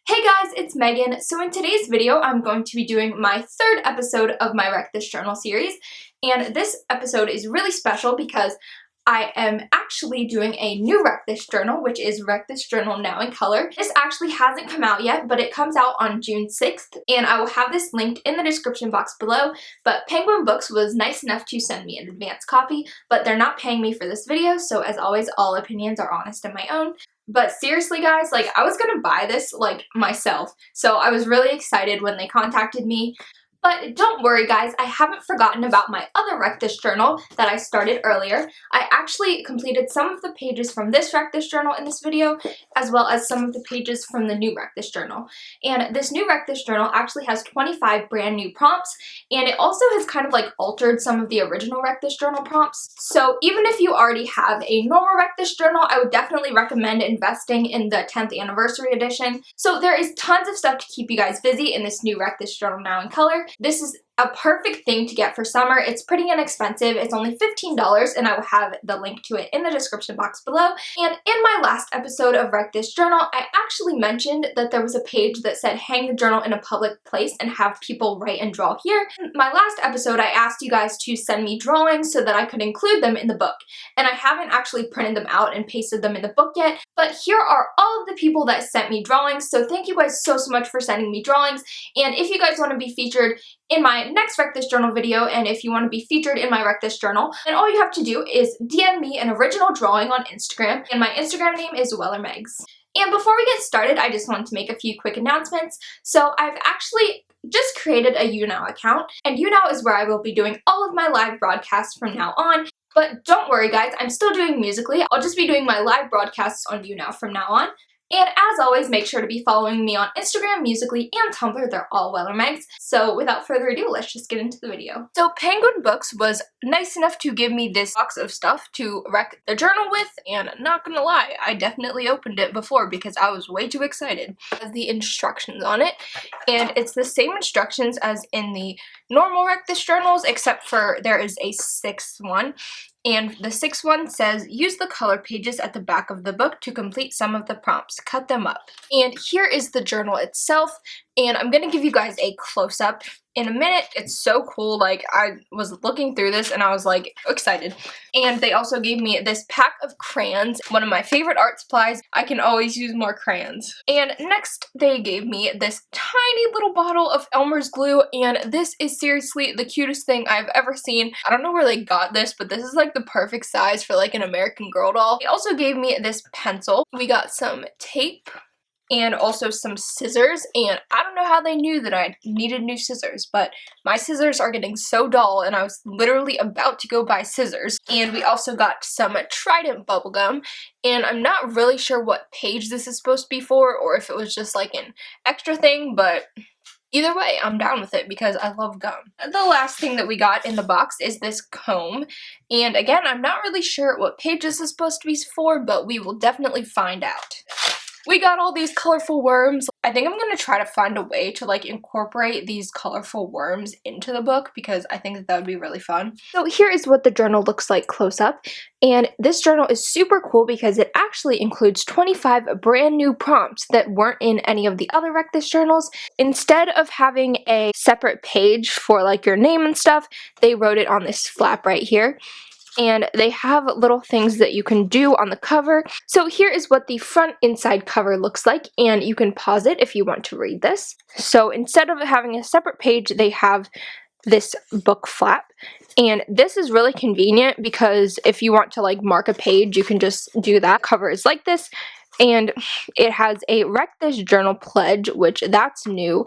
Hey guys, it's Megan. So in today's video, I'm going to be doing my third episode of my Wreck This Journal series. And this episode is really special because I am actually doing a new Wreck This Journal, which is Wreck This Journal Now in Color. This actually hasn't come out yet, but it comes out on June 6th, and I will have this linked in the description box below. But Penguin Books was nice enough to send me an advance copy, but they're not paying me for this video, so as always, all opinions are honest and my own. But seriously guys, I was gonna buy this myself, so I was really excited when they contacted me. But don't worry guys, I haven't forgotten about my other Wreck This Journal that I started earlier. I actually completed some of the pages from this Wreck This Journal in this video, as well as some of the pages from the new Wreck This Journal. And this new Wreck This Journal actually has 25 brand new prompts, and it also has kind of altered some of the original Wreck This Journal prompts. So even if you already have a normal Wreck This Journal, I would definitely recommend investing in the 10th anniversary edition. So there is tons of stuff to keep you guys busy in this new Wreck This Journal Now in Color. This is a perfect thing to get for summer. It's pretty inexpensive. It's only $15, and I will have the link to it in the description box below. And in my last episode of Wreck This Journal, I actually mentioned that there was a page that said hang the journal in a public place and have people write and draw here. In my last episode, I asked you guys to send me drawings so that I could include them in the book. And I haven't actually printed them out and pasted them in the book yet, but here are all of the people that sent me drawings. So thank you guys so much for sending me drawings. And if you guys want to be featured in my next Wreck This Journal video, and if you want to be featured in my Wreck This Journal, then all you have to do is DM me an original drawing on Instagram, and my Instagram name is WellerMegs. And before we get started, I just wanted to make a few quick announcements. So I've actually just created a YouNow account, and YouNow is where I will be doing all of my live broadcasts from now on. But don't worry guys, I'm still doing Musical.ly. I'll just be doing my live broadcasts on YouNow from now on. And as always, make sure to be following me on Instagram, Musical.ly, and Tumblr. They're all WellerMegs. So without further ado, let's just get into the video. So Penguin Books was nice enough to give me this box of stuff to wreck the journal with, and not gonna lie, I definitely opened it before because I was way too excited. It has the instructions on it, and it's the same instructions as in the normal Wreck This Journals, except for there is a sixth one. And the sixth one says, use the color pages at the back of the book to complete some of the prompts. Cut them up. And here is the journal itself. And I'm going to give you guys a close-up in a minute. It's so cool. I was looking through this and I was excited. And they also gave me this pack of crayons, one of my favorite art supplies. I can always use more crayons. And next they gave me this tiny little bottle of Elmer's glue, and this is seriously the cutest thing I've ever seen. I don't know where they got this, but this is the perfect size for an American Girl doll. They also gave me this pencil. We got some tape and also some scissors, and I don't know how they knew that I needed new scissors, but my scissors are getting so dull and I was literally about to go buy scissors. And we also got some Trident bubblegum, and I'm not really sure what page this is supposed to be for, or if it was just an extra thing, but either way, I'm down with it because I love gum. The last thing that we got in the box is this comb, and again, I'm not really sure what page this is supposed to be for, but we will definitely find out. We got all these colorful worms. I think I'm going to try to find a way to incorporate these colorful worms into the book because I think that would be really fun. So here is what the journal looks like close up. And this journal is super cool because it actually includes 25 brand new prompts that weren't in any of the other Wreck This journals. Instead of having a separate page for your name and stuff, they wrote it on this flap right here. And they have little things that you can do on the cover. So here is what the front inside cover looks like, and you can pause it if you want to read this. So instead of having a separate page, they have this book flap. And this is really convenient because if you want to mark a page, you can just do that. Cover is like this, and it has a Wreck This Journal pledge, which that's new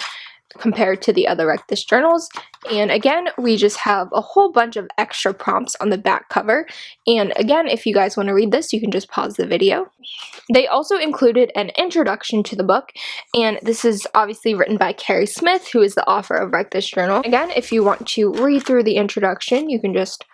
compared to the other Wreck This journals. And again, we just have a whole bunch of extra prompts on the back cover. And again, if you guys want to read this, you can just pause the video. They also included an introduction to the book, and this is obviously written by Carrie Smith, who is the author of Wreck This Journal. Again, if you want to read through the introduction, you can just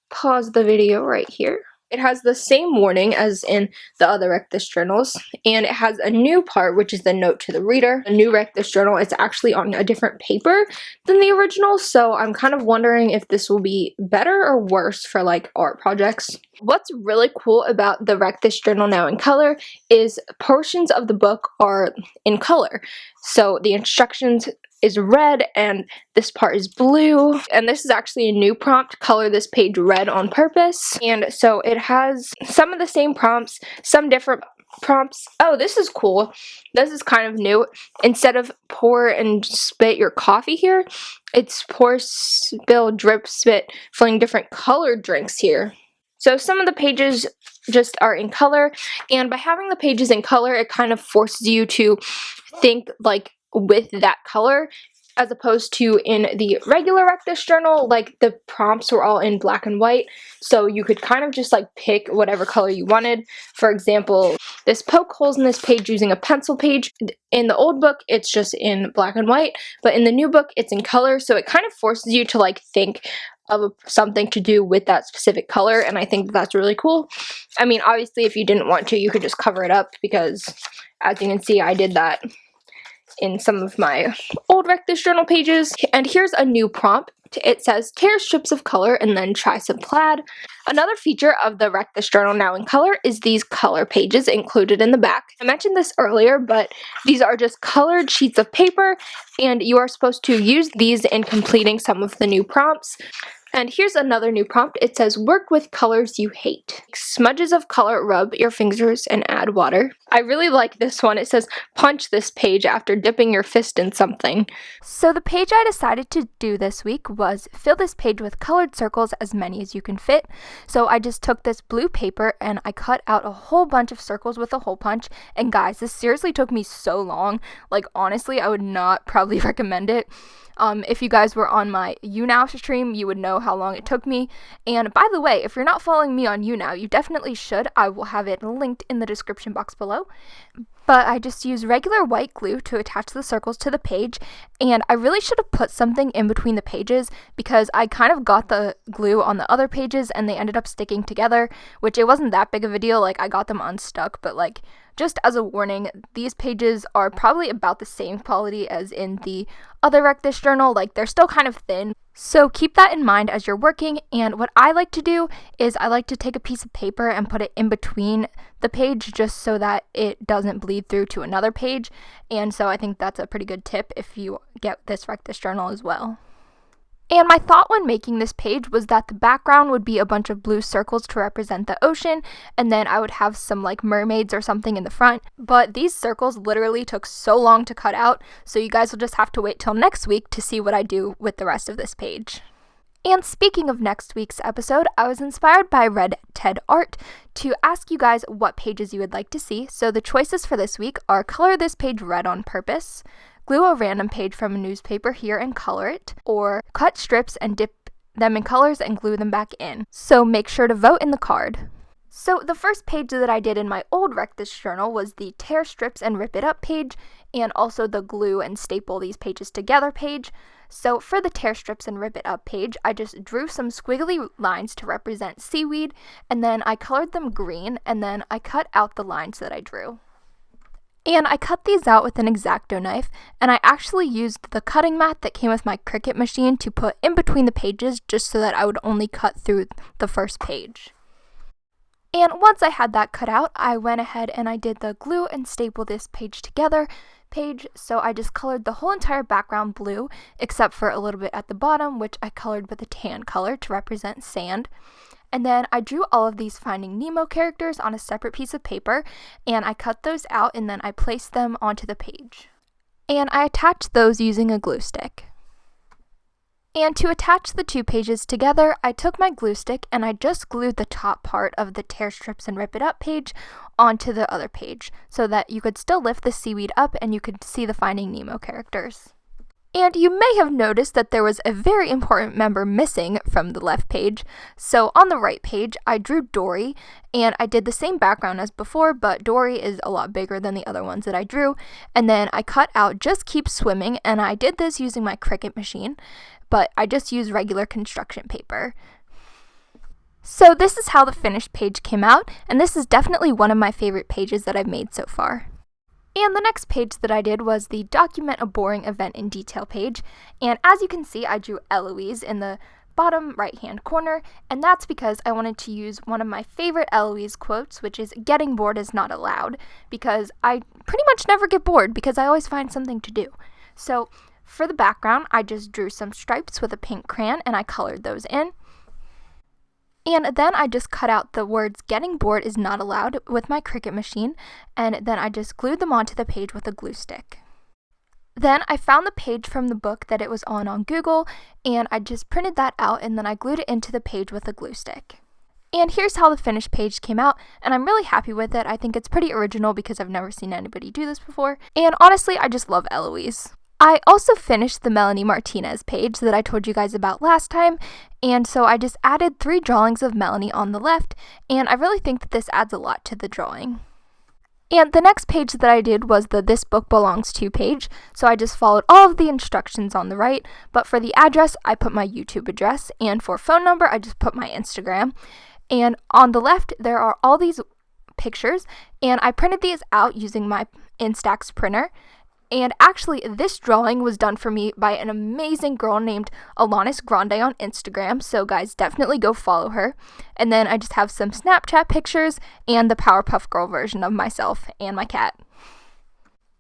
pause the video right here. It has the same warning as in the other Wreck This journals, and it has a new part, which is the note to the reader. The new Wreck This journal is actually on a different paper than the original, so I'm kind of wondering if this will be better or worse for like art projects. What's really cool about the Wreck This journal now in color is portions of the book are in color. So the instructions is red and this part is blue, and this is actually a new prompt, color this page red on purpose. And so it has some of the same prompts, some different prompts. Oh, this is cool. This is kind of new. Instead of pour and spit your coffee here, it's pour, spill, drip, spit, filling different colored drinks here. So some of the pages just are in color, and by having the pages in color, it kind of forces you to think like with that color, as opposed to in the regular Wreck This journal, like the prompts were all in black and white, so you could kind of just like pick whatever color you wanted. For example, this poke holes in this page using a pencil page. In the old book, it's just in black and white, but in the new book, it's in color, so it kind of forces you to like think of something to do with that specific color, and I think that's really cool. I mean, obviously, if you didn't want to, you could just cover it up, because as you can see, I did that in some of my old Wreck This journal pages. And here's a new prompt. It says, tear strips of color and then try some plaid. Another feature of the Wreck This journal now in color is these color pages included in the back. I mentioned this earlier, but these are just colored sheets of paper, and you are supposed to use these in completing some of the new prompts. And here's another new prompt. It says, work with colors you hate. Smudges of color, rub your fingers and add water. I really like this one. It says, punch this page after dipping your fist in something. So the page I decided to do this week was fill this page with colored circles, as many as you can fit. So I just took this blue paper and I cut out a whole bunch of circles with a hole punch. And guys, this seriously took me so long. Like, honestly, I would not probably recommend it. If you guys were on my YouNow stream, you would know how long it took me. And by the way, if you're not following me on YouNow, you definitely should. I will have it linked in the description box below. But I just used regular white glue to attach the circles to the page, and I really should have put something in between the pages, because I kind of got the glue on the other pages and they ended up sticking together, which it wasn't that big of a deal. Like, I got them unstuck, but like, just as a warning, these pages are probably about the same quality as in the other Wreck This journal. Like, they're still kind of thin. So keep that in mind as you're working. And what I like to do is I like to take a piece of paper and put it in between the page, just so that it doesn't bleed through to another page. And so I think that's a pretty good tip if you get this Wreck This journal as well. And my thought when making this page was that the background would be a bunch of blue circles to represent the ocean, and then I would have some like mermaids or something in the front. But these circles literally took so long to cut out, so you guys will just have to wait till next week to see what I do with the rest of this page. And speaking of next week's episode, I was inspired by Red Ted Art to ask you guys what pages you would like to see. So the choices for this week are color this page red on purpose, glue a random page from a newspaper here and color it, or cut strips and dip them in colors and glue them back in. So make sure to vote in the card. So the first page that I did in my old Wreck This journal was the tear strips and rip it up page, and also the glue and staple these pages together page. So for the tear strips and rip it up page, I just drew some squiggly lines to represent seaweed, and then I colored them green, and then I cut out the lines that I drew. And I cut these out with an X-Acto knife, and I actually used the cutting mat that came with my Cricut machine to put in between the pages, just so that I would only cut through the first page. And once I had that cut out, I went ahead and I did the glue and staple this page together page. So I just colored the whole entire background blue, except for a little bit at the bottom, which I colored with a tan color to represent sand. And then I drew all of these Finding Nemo characters on a separate piece of paper, and I cut those out, and then I placed them onto the page. And I attached those using a glue stick. And to attach the two pages together, I took my glue stick and I just glued the top part of the tear strips and rip it up page onto the other page, so that you could still lift the seaweed up and you could see the Finding Nemo characters. And you may have noticed that there was a very important member missing from the left page. So on the right page, I drew Dory, and I did the same background as before, but Dory is a lot bigger than the other ones that I drew. And then I cut out Just Keep Swimming, and I did this using my Cricut machine, but I just used regular construction paper. So this is how the finished page came out, and this is definitely one of my favorite pages that I've made so far. And the next page that I did was the Document a Boring Event in Detail page, and as you can see, I drew Eloise in the bottom right-hand corner, and that's because I wanted to use one of my favorite Eloise quotes, which is "Getting bored is not allowed," because I pretty much never get bored because I always find something to do. So for the background, I just drew some stripes with a pink crayon and I colored those in. And then I just cut out the words "Getting bored is not allowed" with my Cricut machine, and then I just glued them onto the page with a glue stick. Then I found the page from the book that it was on Google, and I just printed that out and then I glued it into the page with a glue stick. And here's how the finished page came out, and I'm really happy with it. I think it's pretty original because I've never seen anybody do this before, and honestly, I just love Eloise. I also finished the Melanie Martinez page that I told you guys about last time, and so I just added 3 drawings of Melanie on the left, and I really think that this adds a lot to the drawing. And the next page that I did was the "This Book Belongs To" page, so I just followed all of the instructions on the right, but for the address, I put my YouTube address, and for phone number, I just put my Instagram. And on the left, there are all these pictures, and I printed these out using my Instax printer. And actually, this drawing was done for me by an amazing girl named Alanis Grande on Instagram, so guys, definitely go follow her. And then I just have some Snapchat pictures and the Powerpuff Girl version of myself and my cat.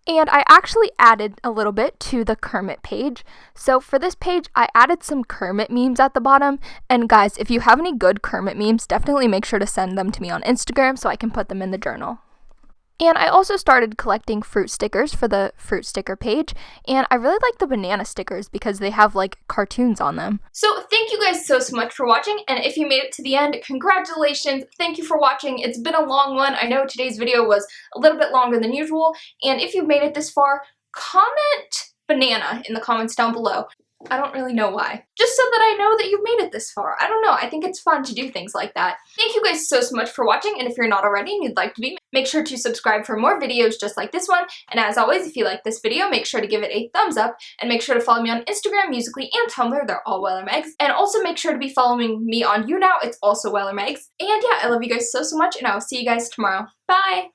And I actually added a little bit to the Kermit page. So for this page, I added some Kermit memes at the bottom. And guys, if you have any good Kermit memes, definitely make sure to send them to me on Instagram so I can put them in the journal. And I also started collecting fruit stickers for the fruit sticker page, and I really like the banana stickers because they have like cartoons on them. So thank you guys so much for watching, and if you made it to the end, congratulations, thank you for watching. It's been a long one. I know today's video was a little bit longer than usual, and if you've made it this far, comment banana in the comments down below. I don't really know why. Just so that I know that you've made it this far. I don't know, I think it's fun to do things like that. Thank you guys so much for watching, and if you're not already and you'd like to be, make sure to subscribe for more videos just like this one. And as always, if you like this video, make sure to give it a thumbs up, and make sure to follow me on Instagram, Musical.ly, and Tumblr. They're all WeatherMegs. And also make sure to be following me on YouNow. It's also WeatherMegs. And yeah, I love you guys so much, and I will see you guys tomorrow. Bye!